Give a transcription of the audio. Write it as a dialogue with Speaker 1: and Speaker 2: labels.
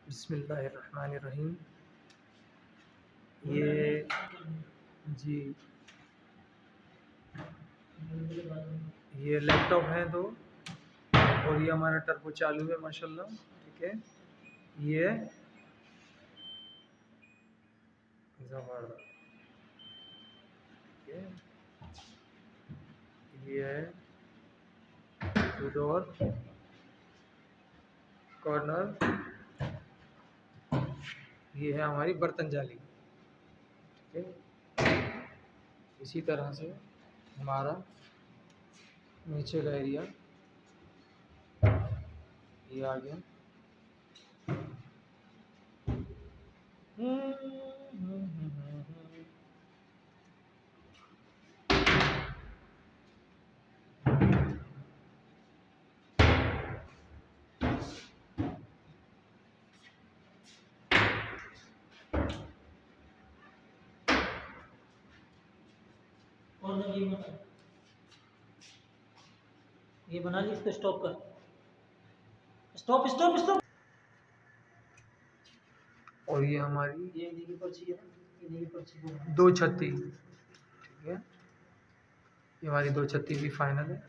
Speaker 1: बिस्मिल्लाहिर्रहमानिर्रहीम। ये जी ये लैपटॉप है दो, और ये हमारा टर्बो चालू है माशाल्लाह। ठीक है, ये ज़बरदस्त। ये है टू डोर कॉर्नर। ये है हमारी बर्तन जाली। ठीक है, इसी तरह से हमारा नीचे का एरिया ये आ गया।
Speaker 2: और ये बना ली, इसको स्टॉप कर। Stop stop stop.
Speaker 1: और ये हमारी
Speaker 2: ये नीली पर्ची है ना, ये नीली पर्ची को
Speaker 1: दो छत्ती। ठीक है, ये हमारी दो छत्ती भी फाइनल है।